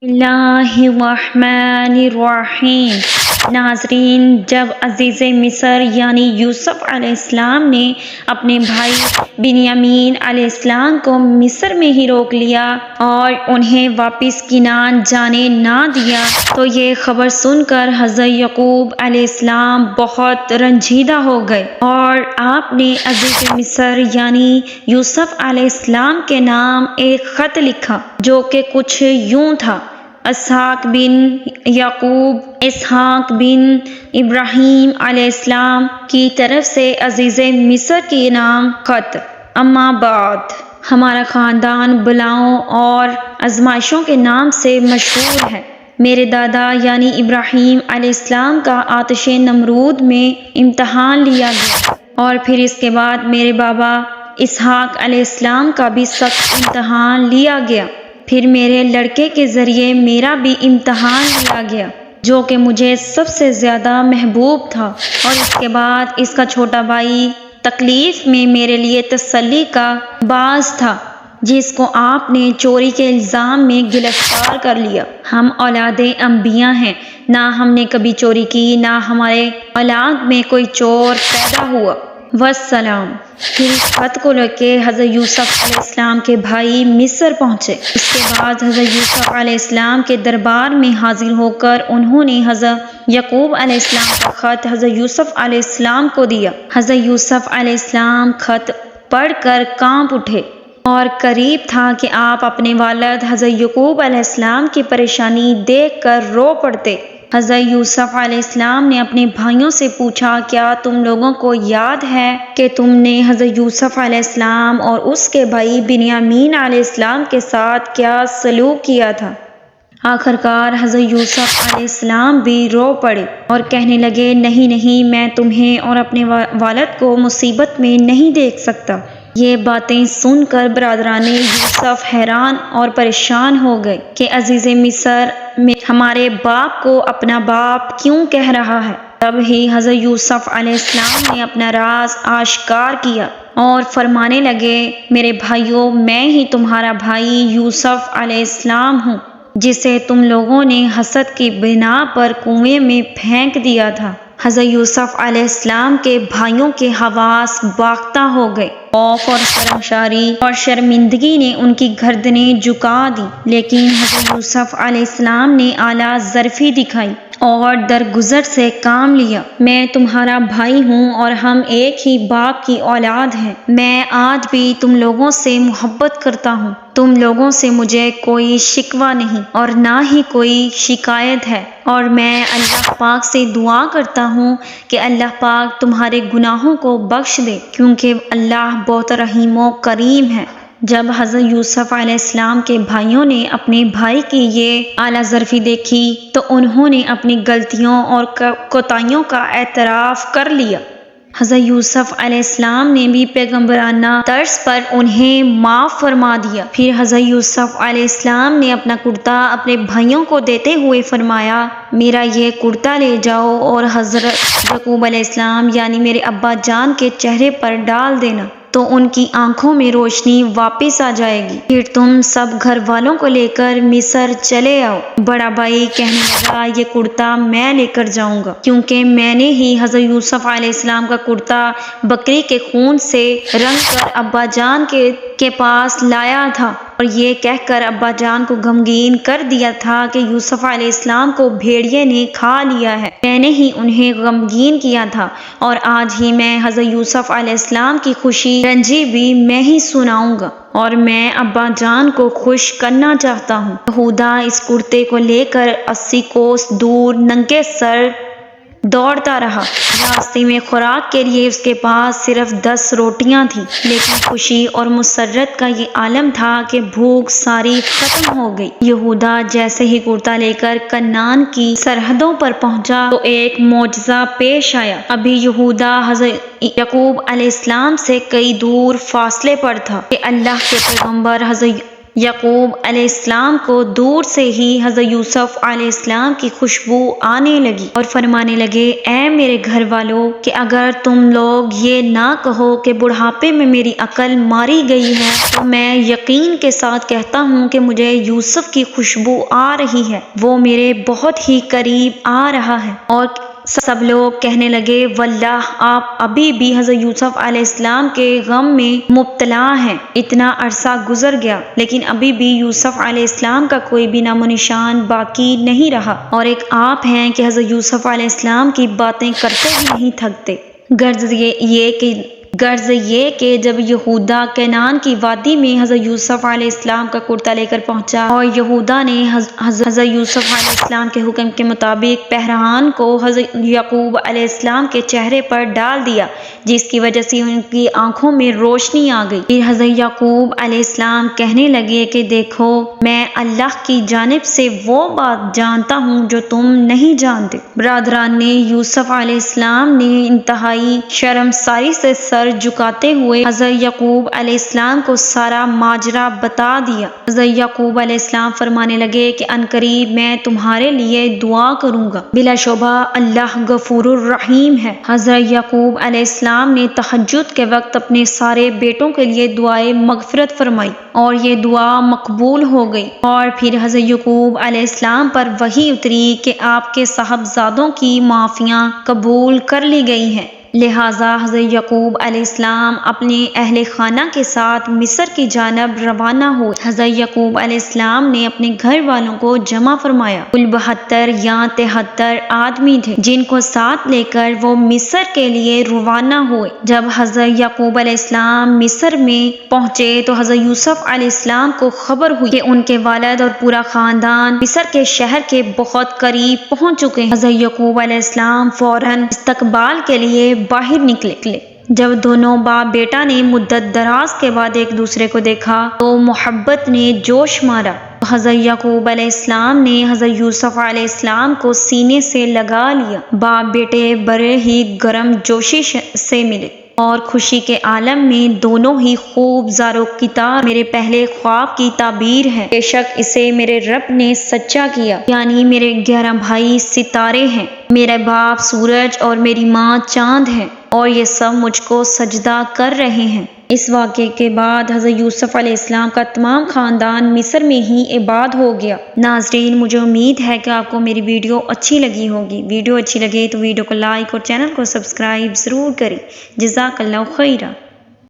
اللہ الرحمن الرحیم۔ ناظرین، جب عزیز مصر یعنی یوسف علیہ السلام نے اپنے بھائی بنیامین علیہ السلام کو مصر میں ہی روک لیا اور انہیں واپس کنعان جانے نہ دیا تو یہ خبر سن کر حضرت یعقوب علیہ السلام بہت رنجیدہ ہو گئے اور آپ نے عزیز مصر یعنی یوسف علیہ السلام کے نام ایک خط لکھا جو کہ کچھ یوں تھا: اسحاق بن یعقوب، اسحاق بن ابراہیم علیہ السلام کی طرف سے عزیز مصر کے نام خط۔ اما بعد، ہمارا خاندان بلاؤں اور آزمائشوں کے نام سے مشہور ہے۔ میرے دادا یعنی ابراہیم علیہ السلام کا آتش نمرود میں امتحان لیا گیا اور پھر اس کے بعد میرے بابا اسحاق علیہ السلام کا بھی سخت امتحان لیا گیا۔ پھر میرے لڑکے کے ذریعے میرا بھی امتحان لیا گیا جو کہ مجھے سب سے زیادہ محبوب تھا، اور اس کے بعد اس کا چھوٹا بھائی تکلیف میں میرے لیے تسلی کا باعث تھا جس کو آپ نے چوری کے الزام میں گرفتار کر لیا۔ ہم اولاد انبیاء ہیں، نہ ہم نے کبھی چوری کی، نہ ہمارے اولاد میں کوئی چور پیدا ہوا۔ والسلام۔ پھر اس خط کو لے کے حضرت یوسف علیہ السلام کے بھائی مصر پہنچے۔ اس کے بعد حضرت یوسف علیہ السلام کے دربار میں حاضر ہو کر انہوں نے حضرت یعقوب علیہ السلام کا خط حضرت یوسف علیہ السلام کو دیا۔ حضرت یوسف علیہ السلام خط پڑھ کر کانپ اٹھے اور قریب تھا کہ آپ اپنے والد حضرت یعقوب علیہ السلام کی پریشانی دیکھ کر رو پڑتے۔ حضرت یوسف علیہ السلام نے اپنے بھائیوں سے پوچھا، کیا تم لوگوں کو یاد ہے کہ تم نے حضرت یوسف علیہ السلام اور اس کے بھائی بنیامین علیہ السلام کے ساتھ کیا سلوک کیا تھا؟ آخر کار حضرت یوسف علیہ السلام بھی رو پڑے اور کہنے لگے، نہیں، میں تمہیں اور اپنے والد کو مصیبت میں نہیں دیکھ سکتا۔ یہ باتیں سن کر برادران یوسف حیران اور پریشان ہو گئے کہ عزیز مصر میں ہمارے باپ کو اپنا باپ کیوں کہہ رہا ہے۔ تب ہی حضرت یوسف علیہ السلام نے اپنا راز آشکار کیا اور فرمانے لگے، میرے بھائیوں، میں ہی تمہارا بھائی یوسف علیہ السلام ہوں جسے تم لوگوں نے حسد کی بنا پر کنویں میں پھینک دیا تھا۔ حضرت یوسف علیہ السلام کے بھائیوں کے حواس باختہ ہو گئے۔ خوف اور شرمساری اور شرمندگی نے ان کی گردنیں جھکا دی، لیکن حضرت یوسف علیہ السلام نے اعلیٰ ظرفی دکھائی اور درگزر سے کام لیا۔ میں تمہارا بھائی ہوں اور ہم ایک ہی باپ کی اولاد ہیں۔ میں آج بھی تم لوگوں سے محبت کرتا ہوں۔ تم لوگوں سے مجھے کوئی شکوہ نہیں اور نہ ہی کوئی شکایت ہے، اور میں اللہ پاک سے دعا کرتا ہوں کہ اللہ پاک تمہارے گناہوں کو بخش دے، کیونکہ اللہ بہت رحیم و کریم ہے۔ جب حضرت یوسف علیہ السلام کے بھائیوں نے اپنے بھائی کی یہ اعلیٰ ظرفی دیکھی تو انہوں نے اپنی غلطیوں اور کوتاہیوں کا اعتراف کر لیا۔ حضرت یوسف علیہ السلام نے بھی پیغمبرانہ طرز پر انہیں معاف فرما دیا۔ پھر حضرت یوسف علیہ السلام نے اپنا کرتا اپنے بھائیوں کو دیتے ہوئے فرمایا، میرا یہ کرتا لے جاؤ اور حضرت یعقوب علیہ السلام یعنی میرے ابا جان کے چہرے پر ڈال دینا تو ان کی آنکھوں میں روشنی واپس آ جائے گی۔ پھر تم سب گھر والوں کو لے کر مصر چلے آؤ۔ بڑا بھائی کہنے لگا، یہ کرتا میں لے کر جاؤں گا، کیونکہ میں نے ہی حضرت یوسف علیہ السلام کا کرتا بکری کے خون سے رنگ کر ابا جان کے پاس لایا تھا، اور یہ کہہ کر ابا جان کو غمگین کر دیا تھا کہ یوسف علیہ السلام کو بھیڑیے نے کھا لیا ہے۔ میں نے ہی انہیں غمگین کیا تھا، اور آج ہی میں حضرت یوسف علیہ السلام کی خوشی رنجی بھی میں ہی سناؤں گا، اور میں ابا جان کو خوش کرنا چاہتا ہوں۔ یہودا اس کرتے کو لے کر 80 کوس دور ننگے سر دوڑتا رہا۔ راستے میں خوراک کے لیے اس کے پاس صرف 10 روٹیاں تھیں، لیکن خوشی اور مسرت کا یہ عالم تھا کہ بھوک ساری ختم ہو گئی۔ یہودا جیسے ہی کرتا لے کر کنعان کی سرحدوں پر پہنچا تو ایک معجزہ پیش آیا۔ ابھی یہودا حضرت یعقوب علیہ السلام سے کئی دور فاصلے پر تھا کہ اللہ کے پیغمبر حضرت یعقوب علیہ السلام کو دور سے ہی حضرت یوسف علیہ السلام کی خوشبو آنے لگی اور فرمانے لگے، اے میرے گھر والوں کہ اگر تم لوگ یہ نہ کہو کہ بڑھاپے میں میری عقل ماری گئی ہے تو میں یقین کے ساتھ کہتا ہوں کہ مجھے یوسف کی خوشبو آ رہی ہے، وہ میرے بہت ہی قریب آ رہا ہے۔ اور سب لوگ کہنے لگے، واللہ آپ ابھی بھی حضرت یوسف علیہ السلام کے غم میں مبتلا ہیں، اتنا عرصہ گزر گیا لیکن ابھی بھی یوسف علیہ السلام کا کوئی بھی نام و نشان باقی نہیں رہا، اور ایک آپ ہیں کہ حضرت یوسف علیہ السلام کی باتیں کرتے ہی نہیں تھکتے۔ غرض یہ کہ جب یہودا کنعان کی وادی میں حضرت یوسف علیہ السلام کا کرتا لے کر پہنچا اور یہودا نے حضرت یوسف علیہ السلام کے حکم کے مطابق پہران کو حضرت یعقوب علیہ السلام کے چہرے پر ڈال دیا، جس کی وجہ سے ان کی آنکھوں میں روشنی آ گئی۔ پھر حضرت یعقوب علیہ السلام کہنے لگے کہ دیکھو، میں اللہ کی جانب سے وہ بات جانتا ہوں جو تم نہیں جانتے۔ برادران نے یوسف علیہ السلام نے انتہائی شرمساری سے سر جھکاتے ہوئے حضرت یعقوب علیہ السلام کو سارا ماجرا بتا دیا۔ حضرت یعقوب علیہ السلام فرمانے لگے کہ عنقریب میں تمہارے لیے دعا کروں گا، بلا شبہ اللہ غفور الرحیم ہے۔ حضرت یعقوب علیہ السلام نے تہجد کے وقت اپنے سارے بیٹوں کے لیے دعائے مغفرت فرمائی اور یہ دعا مقبول ہو گئی، اور پھر حضرت یعقوب علیہ السلام پر وحی اتری کہ آپ کے صاحبزادوں کی معافیاں قبول کر لی گئی ہیں، لہٰذا حضرت یعقوب علیہ السلام اپنے اہل خانہ کے ساتھ مصر کی جانب روانہ ہوئے۔ حضرت یعقوب علیہ السلام نے اپنے گھر والوں کو جمع فرمایا، کل 72 یا 73 آدمی تھے جن کو ساتھ لے کر وہ مصر کے لیے روانہ ہوئے۔ جب حضرت یعقوب علیہ السلام مصر میں پہنچے تو حضرت یوسف علیہ السلام کو خبر ہوئی کہ ان کے والد اور پورا خاندان مصر کے شہر کے بہت قریب پہنچ چکے ہیں۔ حضرت یعقوب علیہ السلام فوراً استقبال کے لیے باہر نکلے۔ جب دونوں باپ بیٹا نے مدت دراز کے بعد ایک دوسرے کو دیکھا تو محبت نے جوش مارا۔ حضرت یعقوب علیہ السلام نے حضرت یوسف علیہ السلام کو سینے سے لگا لیا۔ باپ بیٹے بڑے ہی گرم جوشی سے ملے اور خوشی کے عالم میں دونوں ہی خوب زارو کتار میرے پہلے خواب کی تعبیر ہے، بے شک اسے میرے رب نے سچا کیا، یعنی میرے 11 بھائی ستارے ہیں، میرا باپ سورج اور میری ماں چاند ہے، اور یہ سب مجھ کو سجدہ کر رہے ہیں۔ اس واقعے کے بعد حضرت یوسف علیہ السلام کا تمام خاندان مصر میں ہی آباد ہو گیا۔ ناظرین، مجھے امید ہے کہ آپ کو میری ویڈیو اچھی لگی ہوگی۔ ویڈیو اچھی لگے تو ویڈیو کو لائک اور چینل کو سبسکرائب ضرور کریں۔ جزاک اللہ خیرہ۔